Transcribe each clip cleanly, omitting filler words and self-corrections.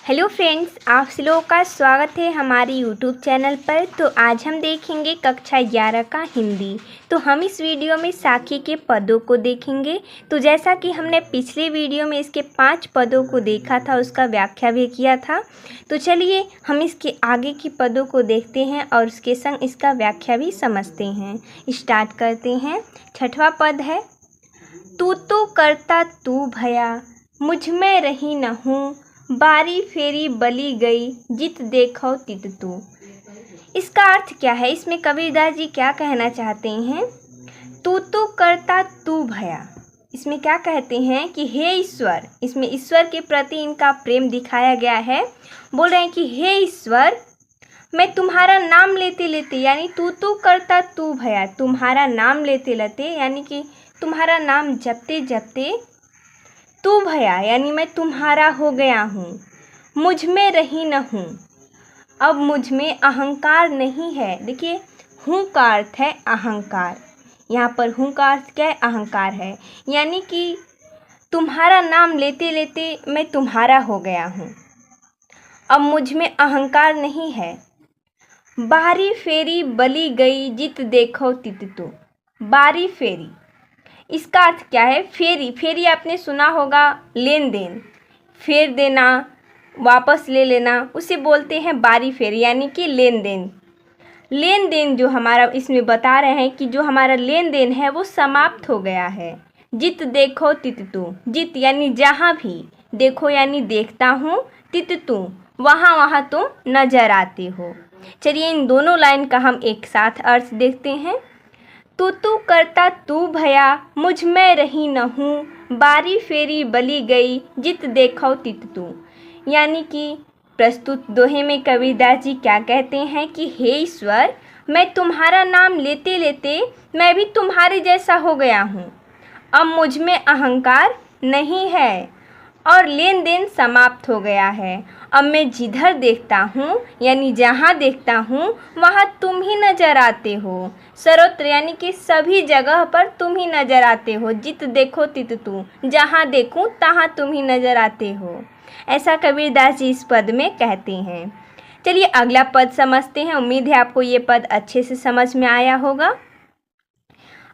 Hello friends, आप लोगों का स्वागत है हमारे यूट्यूब चैनल पर। तो आज हम देखेंगे कक्षा 11 का हिंदी। तो हम इस वीडियो में साखी के पदों को देखेंगे। तो जैसा कि हमने पिछले वीडियो में इसके 5 पदों को देखा था, उसका व्याख्या भी किया था। तो चलिए हम इसके आगे की पदों को देखते हैं और उसके संग इसका व्याख्या भी समझते हैं। स्टार्ट करते हैं। 6वां पद है, तू तो करता तू भया, मुझ में रही न हूँ, बारी फेरी बली गई, जित देखो तित तू। इसका अर्थ क्या है? इसमें कबीरदास जी क्या कहना चाहते हैं? तू तो करता तू भया, इसमें क्या कहते हैं कि हे ईश्वर, इसमें ईश्वर के प्रति इनका प्रेम दिखाया गया है। बोल रहे हैं कि हे ईश्वर, मैं तुम्हारा नाम लेते लेते, यानी तू तो करता तू भया, तुम्हारा नाम लेते लेते, यानी कि तुम्हारा नाम जपते जपते तू भया, यानी मैं तुम्हारा हो गया हूँ, मुझ में रही न हूँ। अब मुझ में अहंकार नहीं है। देखिए, हूँ का अर्थ है अहंकार। यहाँ पर हूँ का अर्थ क्या है? अहंकार है। यानी कि तुम्हारा नाम लेते लेते मैं तुम्हारा हो गया हूँ, अब मुझ में अहंकार नहीं है। बारी फेरी बली गई, जित देखो तित तू। बारी फेरी, इसका अर्थ क्या है? फेरी, फेरी आपने सुना होगा, लेन देन, फेर देना, वापस ले लेना, उसे बोलते हैं बारी फेरी, यानी कि लेन देन। लेन देन जो हमारा, इसमें बता रहे हैं कि जो हमारा लेन देन है वो समाप्त हो गया है। जित देखो तित तू, जित यानी जहाँ भी, देखो यानी देखता हूँ, तित तू वहाँ वहाँ तुम नजर आते हो। चलिए इन दोनों लाइन का हम एक साथ अर्थ देखते हैं। तू करता तू भया, मुझ में रही न हूँ, बारी फेरी बली गई, जित देखो तित तू। यानी कि प्रस्तुत दोहे में कबीरदास जी क्या कहते हैं कि हे ईश्वर, मैं तुम्हारा नाम लेते लेते मैं भी तुम्हारे जैसा हो गया हूँ, अब मुझ में अहंकार नहीं है और लेन देन समाप्त हो गया है। अब मैं जिधर देखता हूँ, यानी जहाँ देखता हूँ, वहाँ तुम ही नजर आते हो। सर्वत्र, यानी कि सभी जगह पर तुम ही नजर आते हो। जित देखो तित तू, जहाँ देखूँ तहाँ तुम ही नजर आते हो। ऐसा कबीरदास जी इस पद में कहते हैं। चलिए अगला पद समझते हैं। उम्मीद है आपको ये पद अच्छे से समझ में आया होगा।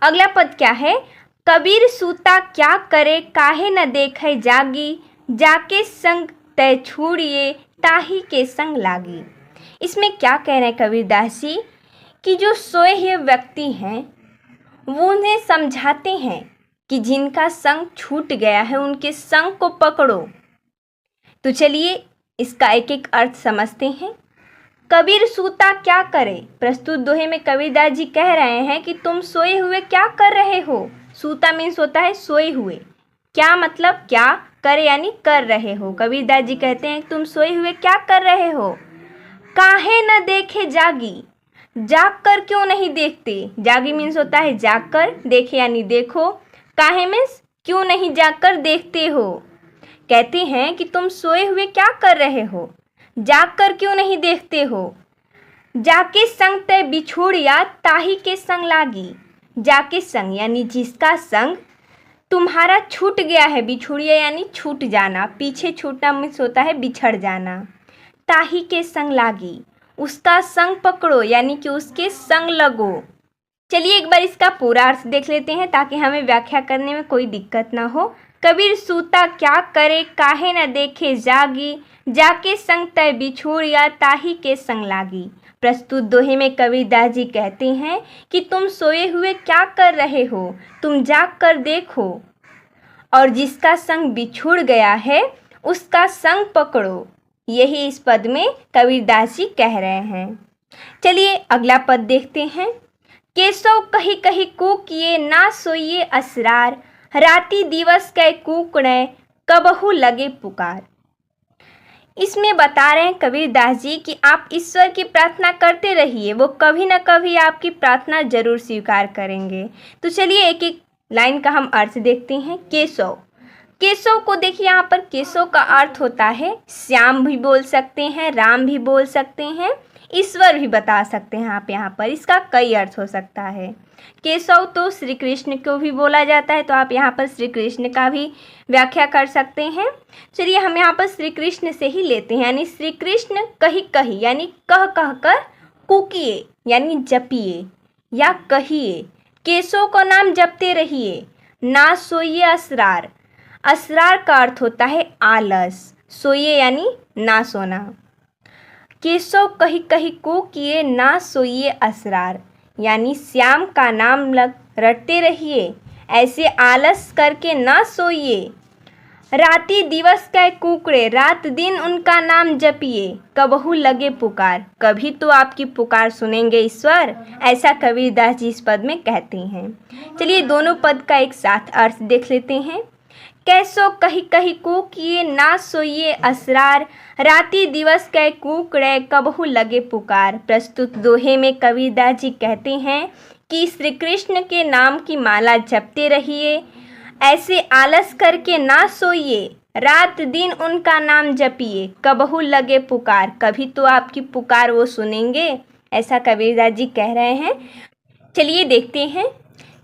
अगला पद क्या है? कबीर सूता क्या करे, काहे न देखे जागी, जाके संग तय छूड़िए, ताही के संग लागी। इसमें क्या कह रहे हैं कबीरदास जी कि जो सोए हुए व्यक्ति हैं वो उन्हें समझाते हैं कि जिनका संग छूट गया है उनके संग को पकड़ो। तो चलिए इसका एक एक अर्थ समझते हैं। कबीर सूता क्या करे, प्रस्तुत दोहे में कबीरदास जी कह रहे हैं कि तुम सोए हुए क्या कर रहे हो। सूता मीन्स होता है सोए हुए, क्या मतलब क्या करे यानी कर रहे हो। कबीरदास जी कहते हैं तुम सोए हुए क्या कर रहे हो। काहे न देखे जागी, जाग कर क्यों नहीं देखते। जागी मीन्स होता है जाग कर, देखे यानी देखो, काहे मीन्स क्यों नहीं जाग कर देखते हो। कहते हैं कि तुम सोए हुए क्या कर रहे हो, जाग कर क्यों नहीं देखते हो। जाके संग तय बिछोड़िया, ताही के संग लागी। जाके संग यानी जिसका संग तुम्हारा छूट गया है, बिछुड़िया यानी छूट जाना, पीछे छूटना मीन्स होता है बिछड़ जाना। ताही के संग लागी, उसका संग पकड़ो यानी कि उसके संग लगो। चलिए एक बार इसका पूरा अर्थ देख लेते हैं ताकि हमें व्याख्या करने में कोई दिक्कत ना हो। कबीर सूता क्या करे, काहे न देखे जागी, जाके संग तय बिछोड़िया, ताही के संग लागी। प्रस्तुत दोहे में कबीरदास जी कहते हैं कि तुम सोए हुए क्या कर रहे हो, तुम जाग कर देखो और जिसका संग बिछुड़ गया है उसका संग पकड़ो। यही इस पद में कबीरदास जी कह रहे हैं। चलिए अगला पद देखते हैं। केशव कही कही कूकिए, ना सोइए असरार, राति दिवस कै कूकणे, कबहू लगे पुकार। इसमें बता रहे हैं कबीरदास जी कि आप ईश्वर की प्रार्थना करते रहिए, वो कभी ना कभी आपकी प्रार्थना जरूर स्वीकार करेंगे। तो चलिए एक एक लाइन का हम अर्थ देखते हैं। केशव, केशव को देखिए, यहाँ पर केशव का अर्थ होता है श्याम भी बोल सकते हैं, राम भी बोल सकते हैं, ईश्वर भी बता सकते हैं आप यहाँ पर। इसका कई अर्थ हो सकता है। केशव तो श्री कृष्ण को भी बोला जाता है, तो आप यहाँ पर श्री कृष्ण का भी व्याख्या कर सकते हैं। चलिए हम यहाँ पर श्री कृष्ण से ही लेते हैं, यानी श्री कृष्ण कही कही यानी कह कह कर कूकिए यानी जपिए या कहिए। केशव का नाम जपते रहिए, ना सोइए असरार। असरार का अर्थ होता है आलस, सोइए यानी ना सोना। केशव कही कही को किए, ना सोइए असरार, यानी श्याम का नाम रटते रहिए, ऐसे आलस करके ना सोइए। राति दिवस कै कुकड़े, रात दिन उनका नाम जपिए, कबहू लगे पुकार, कभी तो आपकी पुकार सुनेंगे ईश्वर, ऐसा कबीरदास जी इस पद में कहते हैं। चलिए दोनों पद का एक साथ अर्थ देख लेते हैं। कैसो कही कही को किए, ना सोइए असरार, राति दिवस कै कुकड़े, कबहू लगे पुकार। प्रस्तुत दोहे में कबीरदास जी कहते हैं कि श्री कृष्ण के नाम की माला जपते रहिए, ऐसे आलस करके ना सोइए, रात दिन उनका नाम जपिए, कबहू लगे पुकार, कभी तो आपकी पुकार वो सुनेंगे, ऐसा कबीरदास जी कह रहे हैं। चलिए देखते हैं।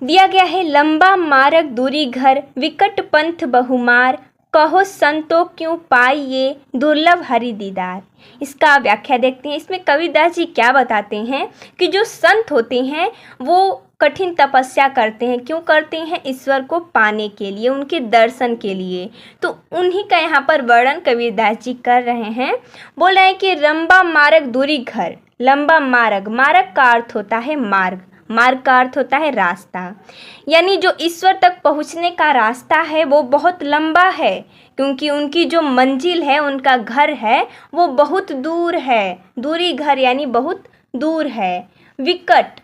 दिया गया है, लंबा मार्ग दूरी घर, विकट पंथ बहुमार, कहो संतो क्यों पाइए, दुर्लभ हरि दीदार। इसका व्याख्या देखते हैं। इसमें कबीरदास जी क्या बताते हैं कि जो संत होते हैं वो कठिन तपस्या करते हैं। क्यों करते हैं? ईश्वर को पाने के लिए, उनके दर्शन के लिए। तो उन्हीं का यहाँ पर वर्णन कबीरदास जी कर रहे हैं। बोल रहे हैं कि लंबा मार्ग दूरी घर। लंबा मार्ग, मार्ग का अर्थ होता है मार्ग, मार्ग का अर्थ होता है रास्ता, यानी जो ईश्वर तक पहुँचने का रास्ता है वो बहुत लंबा है, क्योंकि उनकी जो मंजिल है, उनका घर है, वो बहुत दूर है। दूरी घर यानी बहुत दूर है। विकट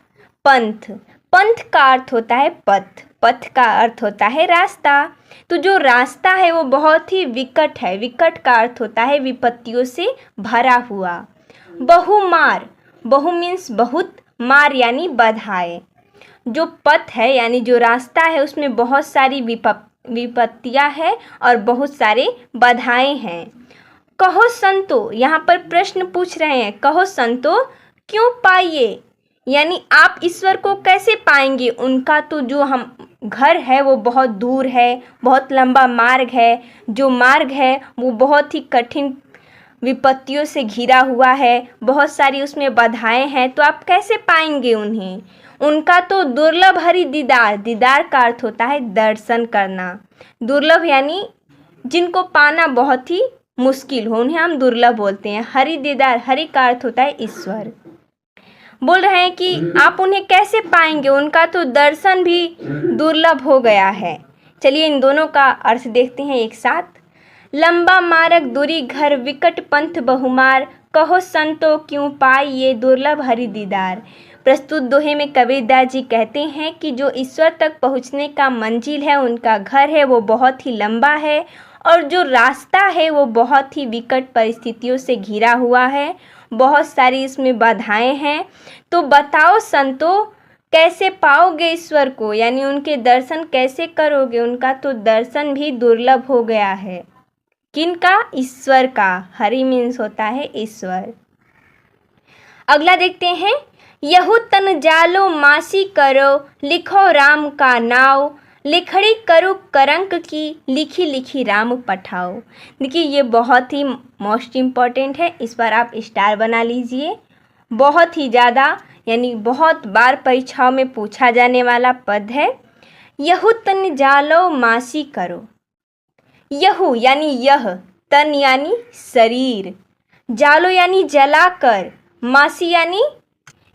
पंथ, पंथ का अर्थ होता है पथ, पथ का अर्थ होता है रास्ता। तो जो रास्ता है वो बहुत ही विकट है। विकट का अर्थ होता है विपत्तियों से भरा हुआ। बहुमार, बहु मीन्स बहुत, मार यानी बधाए। जो पथ है यानी जो रास्ता है उसमें बहुत सारी विपत्तियां है और बहुत सारे बाधाएं हैं। कहो संतो, यहाँ पर प्रश्न पूछ रहे हैं, कहो संतो क्यों पाइए, यानी आप ईश्वर को कैसे पाएंगे। उनका तो जो हम घर है वो बहुत दूर है, बहुत लंबा मार्ग है। जो मार्ग है वो बहुत ही कठिन विपत्तियों से घिरा हुआ है, बहुत सारी उसमें बाधाएं हैं, तो आप कैसे पाएंगे उन्हें। उनका तो दुर्लभ हरि दीदार, दीदार का अर्थ होता है दर्शन करना। दुर्लभ यानी जिनको पाना बहुत ही मुश्किल हो, उन्हें हम दुर्लभ बोलते हैं। हरि दीदार, हरि का अर्थ होता है ईश्वर। बोल रहे हैं कि आप उन्हें कैसे पाएंगे, उनका तो दर्शन भी दुर्लभ हो गया है। चलिए इन दोनों का अर्थ देखते हैं एक साथ। लंबा मार्ग दूरी घर, विकट पंथ बहुमार, कहो संतो क्यों पाइए, दुर्लभ हरि दीदार। प्रस्तुत दोहे में कबीरदास जी कहते हैं कि जो ईश्वर तक पहुँचने का मंजिल है, उनका घर है, वो बहुत ही लंबा है, और जो रास्ता है वो बहुत ही विकट परिस्थितियों से घिरा हुआ है, बहुत सारी इसमें बाधाएं हैं। तो बताओ संतो कैसे पाओगे ईश्वर को, यानी उनके दर्शन कैसे करोगे। उनका तो दर्शन भी दुर्लभ हो गया है। किनका? ईश्वर का। हरि मीन्स होता है ईश्वर। अगला देखते हैं। यहू तन जालो मासी करो, लिखो राम का नाव, लिखड़ी करो करंक की, लिखी लिखी राम पठाओ। देखिए ये बहुत ही मोस्ट इम्पॉर्टेंट है, इस पर आप स्टार बना लीजिए। बहुत ही ज़्यादा यानी बहुत बार परीक्षाओं में पूछा जाने वाला पद है। यहू तन जालो मासी करो। यहू यानी यह, तन यानी शरीर, जालो यानी जलाकर, मासी यानी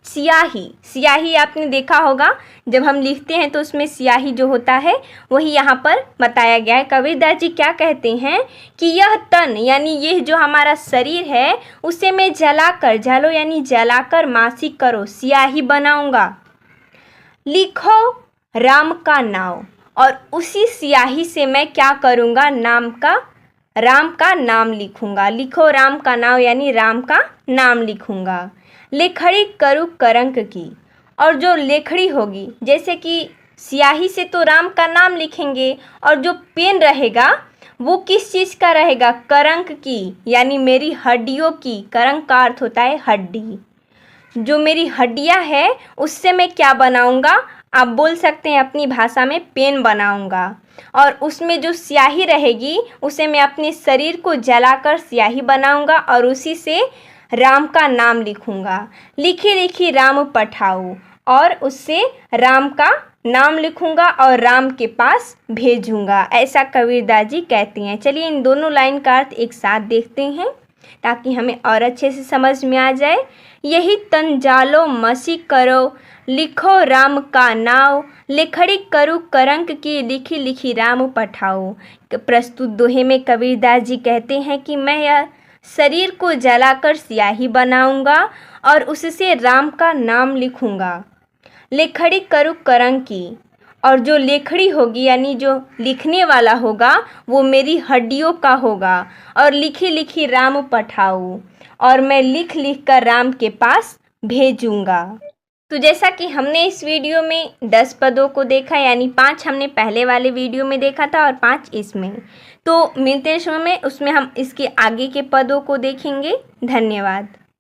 स्याही। स्याही आपने देखा होगा, जब हम लिखते हैं तो उसमें स्याही जो होता है वही यहाँ पर बताया गया है। कबीरदास जी क्या कहते हैं कि यह तन यानी ये जो हमारा शरीर है उसे मैं जलाकर, जालो यानी जलाकर, मासी करो स्याही बनाऊंगा। लिखो राम का नाम, और उसी स्याही से मैं क्या करूँगा, राम का नाम लिखूंगा। लिखो राम का नाम यानी राम का नाम लिखूंगा। लेखड़ी करूँ करंक की, और जो लेखड़ी होगी, जैसे कि स्याही से तो राम का नाम लिखेंगे, और जो पेन रहेगा वो किस चीज़ का रहेगा? करंक की, यानी मेरी हड्डियों की। करंक का अर्थ होता है हड्डी। जो मेरी हड्डियां है उससे मैं क्या बनाऊंगा? आप बोल सकते हैं अपनी भाषा में पेन बनाऊंगा। और उसमें जो स्याही रहेगी उसे मैं अपने शरीर को जलाकर स्याही बनाऊंगा और उसी से राम का नाम लिखूंगा। लिखी लिखी राम पठाऊँ, और उससे राम का नाम लिखूंगा और राम के पास भेजूंगा, ऐसा कबीरदास जी कहती हैं। चलिए इन दोनों लाइन का अर्थ एक साथ देखते हैं ताकि हमें और अच्छे से समझ में आ जाए। यही तन जालो मसी करो, लिखो राम का नाव, लिखड़ी करूँ करंक की, लिखी लिखी राम पठाओ। प्रस्तुत दोहे में कबीरदास जी कहते हैं कि मैं यह शरीर को जलाकर स्याही बनाऊंगा और उससे राम का नाम लिखूंगा। लेखड़ी करूँ करंक की, और जो लेखड़ी होगी यानी जो लिखने वाला होगा वो मेरी हड्डियों का होगा। और लिखी लिखी राम पठाऊँ, और मैं लिख लिख कर राम के पास भेजूंगा। तो जैसा कि हमने इस वीडियो में 10 पदों को देखा, यानी 5 हमने पहले वाले वीडियो में देखा था और 5 इसमें। तो मिलते हैं में उसमें हम इसके आगे के पदों को देखेंगे। धन्यवाद।